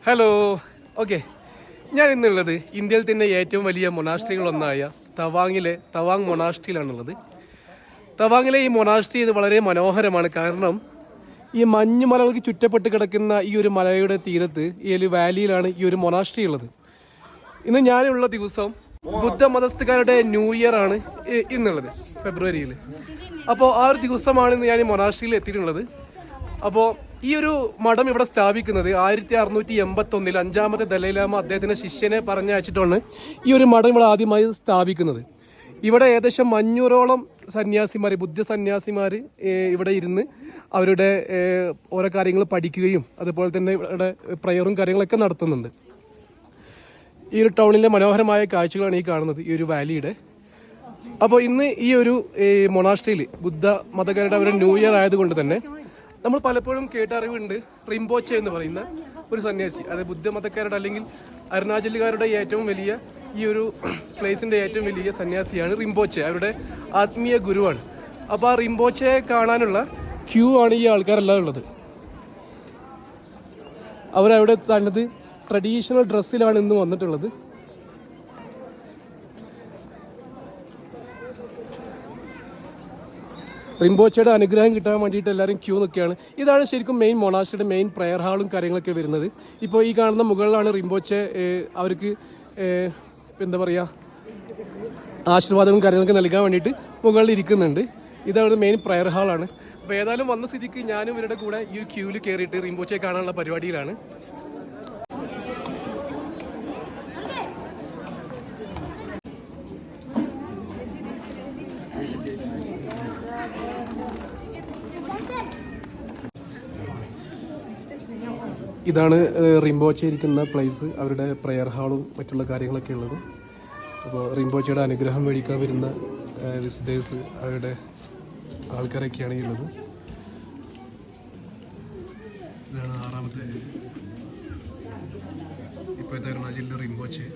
Hello. Okay, ഞാൻ ഇന്നുള്ളത് ഇന്ത്യയിൽ തന്നെ ഏറ്റവും വലിയ മൊണാസ്ട്രികളൊന്നായ തവാങ് മൊണാസ്ട്രിയിലാണുള്ളത്. തവാങ്ങിലെ ഈ മൊണാസ്ട്രി ഇത് വളരെ മനോഹരമാണ്. കാരണം ഈ മഞ്ഞുമലകൾക്ക് ചുറ്റപ്പെട്ട് കിടക്കുന്ന ഈ ഒരു മലയുടെ തീരത്ത് ഈ ഒരു വാലിയിലാണ് ഈ ഒരു മൊണാസ്ട്രി ഉള്ളത്. ഇന്ന് ഞാനുള്ള ദിവസം ബുദ്ധമതസ്ഥക്കാരുടെ ന്യൂ ഇയർ ആണ് ഇന്നുള്ളത്, ഫെബ്രുവരിയിൽ. അപ്പോൾ ആ ഒരു ദിവസമാണ് ഇന്ന് ഞാൻ ഈ മൊണാസ്ട്രിയിൽ എത്തിയിട്ടുള്ളത്. അപ്പോൾ ഈ ഒരു മഠം ഇവിടെ സ്ഥാപിക്കുന്നത് 1681 5ാമത്തെ ദലൈലാമ അദ്ദേഹത്തിൻ്റെ ശിഷ്യനെ പറഞ്ഞയച്ചിട്ടാണ് ഈ ഒരു മഠം ഇവിടെ ആദ്യമായി സ്ഥാപിക്കുന്നത്. ഇവിടെ ഏകദേശം 500ഓളം സന്യാസിമാർ, ബുദ്ധ സന്യാസിമാർ ഇവിടെ ഇരുന്ന് അവരുടെ ഓരോ കാര്യങ്ങൾ പഠിക്കുകയും അതുപോലെ തന്നെ ഇവിടെ പ്രയറും കാര്യങ്ങളൊക്കെ നടത്തുന്നുണ്ട്. ഈ ഒരു ടൗണിലെ മനോഹരമായ കാഴ്ചകളാണ് ഈ കാണുന്നത്, ഈ ഒരു വാലിയുടെ. അപ്പോൾ ഇന്ന് ഈ ഒരു മൊണാസ്ട്രിയിൽ ബുദ്ധ മതക്കാരുടെ അവരുടെ ന്യൂ ഇയർ ആയതുകൊണ്ട് തന്നെ നമ്മൾ പലപ്പോഴും കേട്ടറിവുണ്ട്, റിംപോച്ചെ എന്ന് പറയുന്ന ഒരു സന്യാസി, അതായത് ബുദ്ധമതക്കാരുടെ അല്ലെങ്കിൽ അരുണാചലുകാരുടെ ഏറ്റവും വലിയ ഈ ഒരു പ്ലേസിൻ്റെ ഏറ്റവും വലിയ സന്യാസിയാണ് റിംപോച്ചെ, അവരുടെ ആത്മീയ ഗുരുവാണ്. അപ്പോൾ ആ റിംപോച്ചയെ കാണാനുള്ള ക്യൂ ആണ് ഈ ആൾക്കാരെല്ലാം ഉള്ളത്. അവരവിടെ തന്നത് ട്രഡീഷണൽ ഡ്രസ്സിലാണ് ഇന്ന് വന്നിട്ടുള്ളത്. റിംപോച്ചയുടെ അനുഗ്രഹം കിട്ടാൻ വേണ്ടിയിട്ട് എല്ലാവരും ക്യൂ നിൽക്കുകയാണ്. ഇതാണ് ശരിക്കും മെയിൻ മൊണാസ്ട്രിയുടെ മെയിൻ പ്രയർ ഹാളും കാര്യങ്ങളൊക്കെ വരുന്നത്. ഇപ്പോൾ ഈ കാണുന്ന മുകളിലാണ് റിംപോച്ചെ അവർക്ക് എന്താ പറയുക ആശീർവാദവും കാര്യങ്ങളൊക്കെ നൽകാൻ വേണ്ടിയിട്ട് മുകളിൽ ഇരിക്കുന്നുണ്ട്. ഇതാണ് മെയിൻ പ്രയർ ഹാളാണ്. അപ്പോൾ ഏതായാലും വന്ന സ്ഥിതിക്ക് ഞാനും ഇവരുടെ കൂടെ ഈ ഒരു ക്യൂവിൽ കയറിയിട്ട് റിംപോച്ചെ കാണാനുള്ള പരിപാടിയിലാണ്. ഇതാണ് റിംപോച്ചെ ഇരിക്കുന്ന പ്ലേസ്, അവരുടെ പ്രെയർ ഹാളും മറ്റുള്ള കാര്യങ്ങളൊക്കെ ഉള്ളത്. അപ്പോൾ റിംപോച്ചയുടെ അനുഗ്രഹം മേടിക്കാൻ വരുന്ന വിസിറ്റേഴ്സ്, അവരുടെ ആൾക്കാരൊക്കെയാണ് ഈ ഉള്ളത്. ഇതാണ് 6ാമത്തെ ഇപ്പോഴത്തെ അരുണാചലിലെ റിംപോച്ചെ.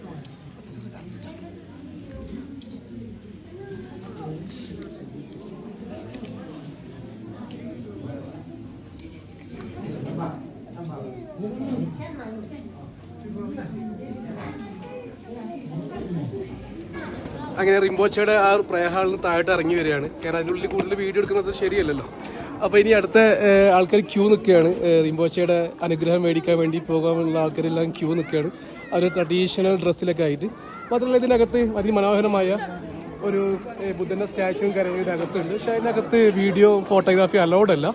അങ്ങനെ റിംപോച്ചയുടെ ആ ഒരു പ്രയർ ഹാളിൽ നിന്ന് താഴോട്ട് ഇറങ്ങി വരികയാണ്. കാരണം അതിനുള്ളിൽ കൂടുതൽ വീഡിയോ എടുക്കുന്നത് ശരിയല്ലല്ലോ. അപ്പോൾ ഇനി അടുത്ത ആൾക്കാർ ക്യൂ നിൽക്കുകയാണ്. റിംപോച്ചയുടെ അനുഗ്രഹം മേടിക്കാൻ വേണ്ടി പോകാനുള്ള ആൾക്കാരെല്ലാം ക്യൂ നിൽക്കുകയാണ്, അവർ ട്രഡീഷണൽ ഡ്രസ്സിലൊക്കെ ആയിട്ട്. മാത്രമല്ല ഇതിനകത്ത് അതിമനോഹരമായ ഒരു ബുദ്ധൻ്റെ സ്റ്റാച്ചുവും കാര്യങ്ങളും ഇതിനകത്തുണ്ട്. പക്ഷേ അതിനകത്ത് വീഡിയോ ഫോട്ടോഗ്രാഫി അലൗഡ് അല്ല.